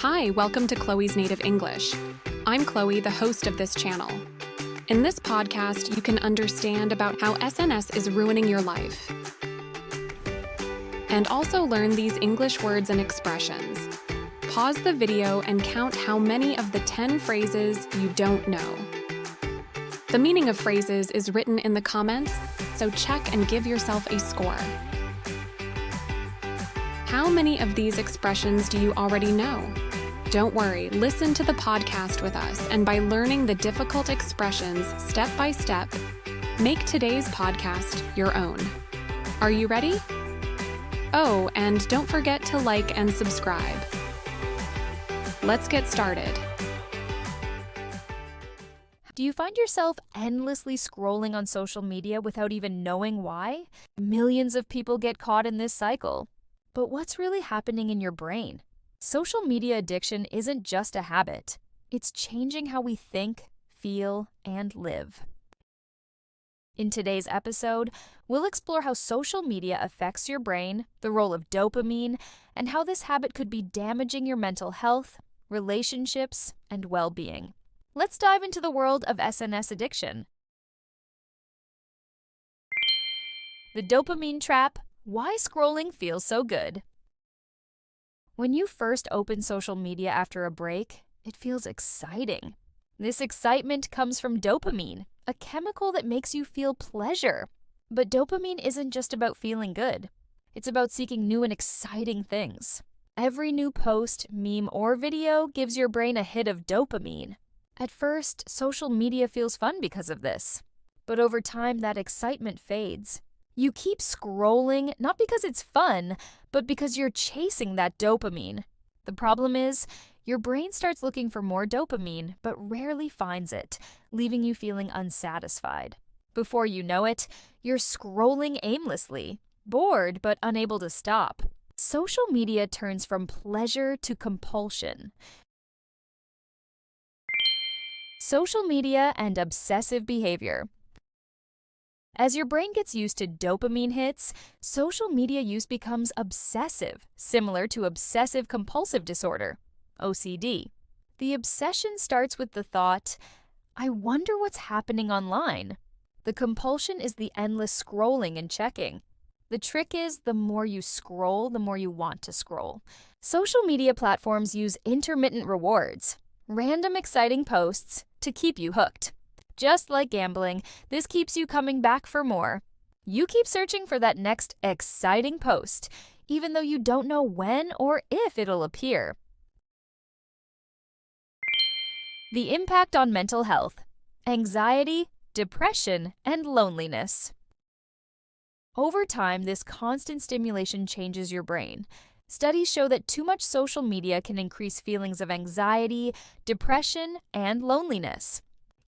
Hi, welcome to Chloe's Native English. I'm Chloe, the host of this channel. In this podcast, you can understand about how SNS is ruining your life, and also learn these English words and expressions. Pause the video and count how many of the 10 phrases you don't know. The meaning of phrases is written in the comments, so check and give yourself a score. How many of these expressions do you already know? Don't worry, listen to the podcast with us, and by learning the difficult expressions step by step, make today's podcast your own. Are you ready? Oh, and don't forget to like and subscribe. Let's get started. Do you find yourself endlessly scrolling on social media without even knowing why? Millions of people get caught in this cycle. But what's really happening in your brain? Social media addiction isn't just a habit. It's changing how we think, feel, and live. In today's episode, we'll explore how social media affects your brain, the role of dopamine, and how this habit could be damaging your mental health, relationships, and well-being. Let's dive into the world of SNS addiction. The dopamine trap. Why scrolling feels so good. When you first open social media after a break, it feels exciting. This excitement comes from dopamine, a chemical that makes you feel pleasure. But dopamine isn't just about feeling good. It's about seeking new and exciting things. Every new post, meme, or video gives your brain a hit of dopamine. At first, social media feels fun because of this. But over time, that excitement fades. You keep scrolling, not because it's fun, but because you're chasing that dopamine. The problem is, your brain starts looking for more dopamine, but rarely finds it, leaving you feeling unsatisfied. Before you know it, you're scrolling aimlessly, bored but unable to stop. Social media turns from pleasure to compulsion. Social media and obsessive behavior. As your brain gets used to dopamine hits, social media use becomes obsessive, similar to obsessive-compulsive disorder, OCD. The obsession starts with the thought, I wonder what's happening online. The compulsion is the endless scrolling and checking. The trick is, the more you scroll, the more you want to scroll. Social media platforms use intermittent rewards, random exciting posts, to keep you hooked. Just like gambling, this keeps you coming back for more. You keep searching for that next exciting post, even though you don't know when or if it'll appear. The impact on mental health: anxiety, depression, and loneliness. Over time, this constant stimulation changes your brain. Studies show that too much social media can increase feelings of anxiety, depression, and loneliness.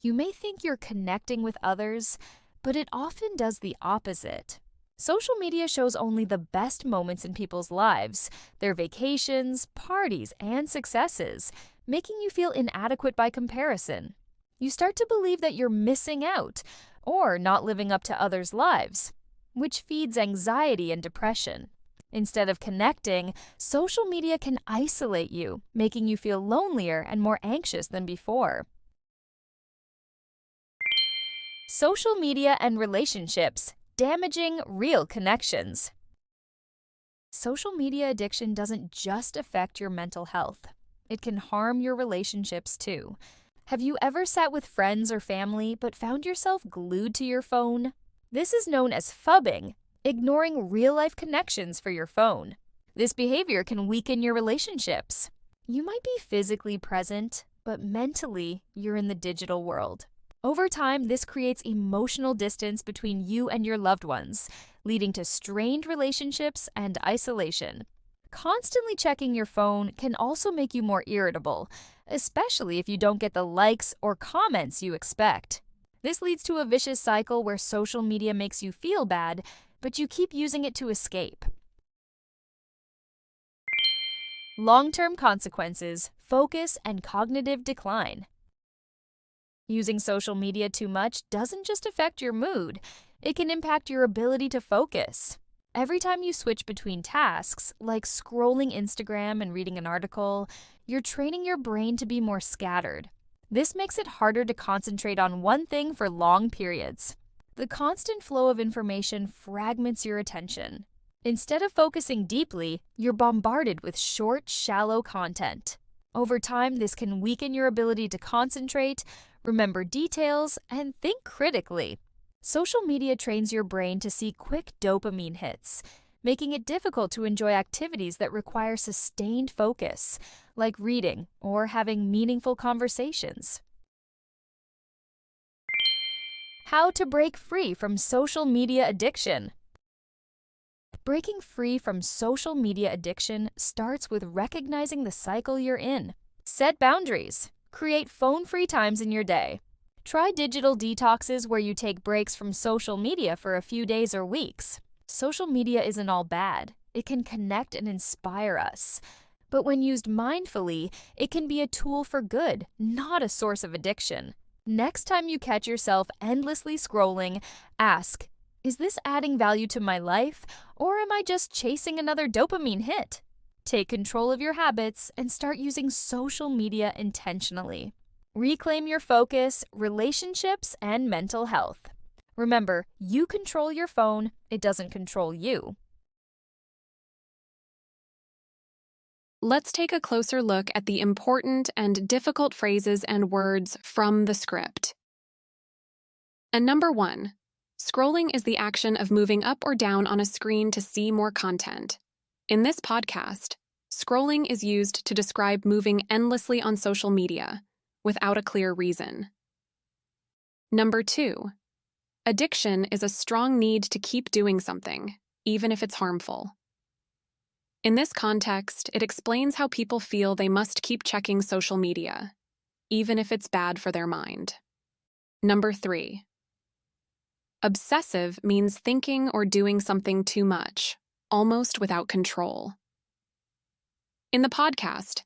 You may think you're connecting with others, but it often does the opposite. Social media shows only the best moments in people's lives, their vacations, parties, and successes, making you feel inadequate by comparison. You start to believe that you're missing out or not living up to others' lives, which feeds anxiety and depression. Instead of connecting, social media can isolate you, making you feel lonelier and more anxious than before. Social media and relationships, damaging real connections. Social media addiction doesn't just affect your mental health. It can harm your relationships too. Have you ever sat with friends or family but found yourself glued to your phone? This is known as phubbing, ignoring real-life connections for your phone. This behavior can weaken your relationships. You might be physically present, but mentally, you're in the digital world. Over time, this creates emotional distance between you and your loved ones, leading to strained relationships and isolation. Constantly checking your phone can also make you more irritable, especially if you don't get the likes or comments you expect. This leads to a vicious cycle where social media makes you feel bad, but you keep using it to escape. Long-term consequences: focus and cognitive decline. Using social media too much doesn't just affect your mood, it can impact your ability to focus. Every time you switch between tasks, like scrolling Instagram and reading an article, you're training your brain to be more scattered. This makes it harder to concentrate on one thing for long periods. The constant flow of information fragments your attention. Instead of focusing deeply, you're bombarded with short, shallow content. Over time, this can weaken your ability to concentrate, remember details, and think critically. Social media trains your brain to see quick dopamine hits, making it difficult to enjoy activities that require sustained focus, like reading or having meaningful conversations. How to break free from social media addiction. Breaking free from social media addiction starts with recognizing the cycle you're in. Set boundaries. Create phone-free times in your day. Try digital detoxes where you take breaks from social media for a few days or weeks. Social media isn't all bad. It can connect and inspire us. But when used mindfully, it can be a tool for good, not a source of addiction. Next time you catch yourself endlessly scrolling, ask, is this adding value to my life, or am I just chasing another dopamine hit? Take control of your habits and start using social media intentionally. Reclaim your focus, relationships, and mental health. Remember, you control your phone, it doesn't control you. Let's take a closer look at the important and difficult phrases and words from the script. And number 1, scrolling is the action of moving up or down on a screen to see more content. In this podcast, scrolling is used to describe moving endlessly on social media without a clear reason. Number 2, addiction is a strong need to keep doing something, even if it's harmful. In this context, it explains how people feel they must keep checking social media, even if it's bad for their mind. Number 3, obsessive means thinking or doing something too much, almost without control. In the podcast,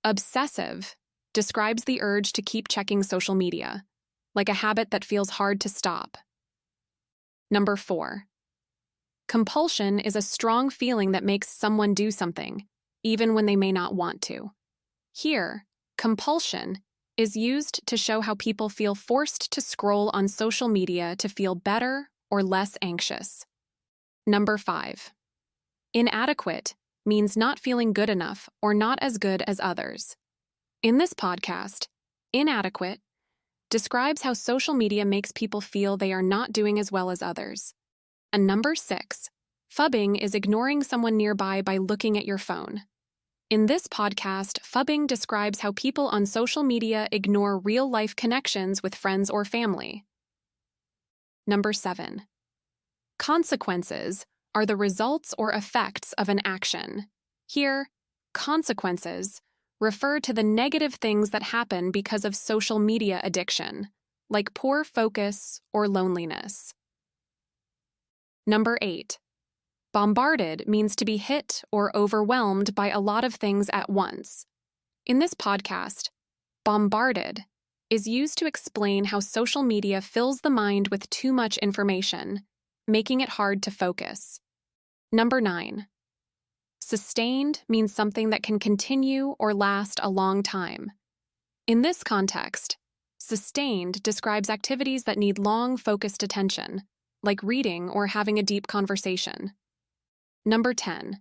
obsessive describes the urge to keep checking social media, like a habit that feels hard to stop. Number 4, compulsion is a strong feeling that makes someone do something, even when they may not want to. Here, compulsion is used to show how people feel forced to scroll on social media to feel better or less anxious. Number 5, inadequate means not feeling good enough or not as good as others. In this podcast, inadequate describes how social media makes people feel they are not doing as well as others. And number 6, phubbing is ignoring someone nearby by looking at your phone. In this podcast, phubbing describes how people on social media ignore real-life connections with friends or family. Number 7, consequences are the results or effects of an action. Here, consequences refer to the negative things that happen because of social media addiction, like poor focus or loneliness. Number 8, bombarded means to be hit or overwhelmed by a lot of things at once. In this podcast, bombarded is used to explain how social media fills the mind with too much information, making it hard to focus. Number 9, sustained means something that can continue or last a long time. In this context, sustained describes activities that need long, focused attention, like reading or having a deep conversation. Number 10,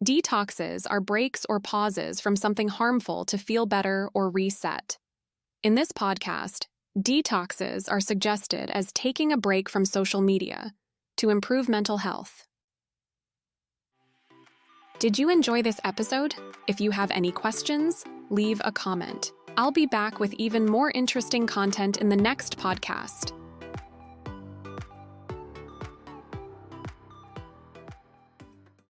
detoxes are breaks or pauses from something harmful to feel better or reset. In this podcast, detoxes are suggested as taking a break from social media to improve mental health. Did you enjoy this episode? If you have any questions, leave a comment. I'll be back with even more interesting content in the next podcast.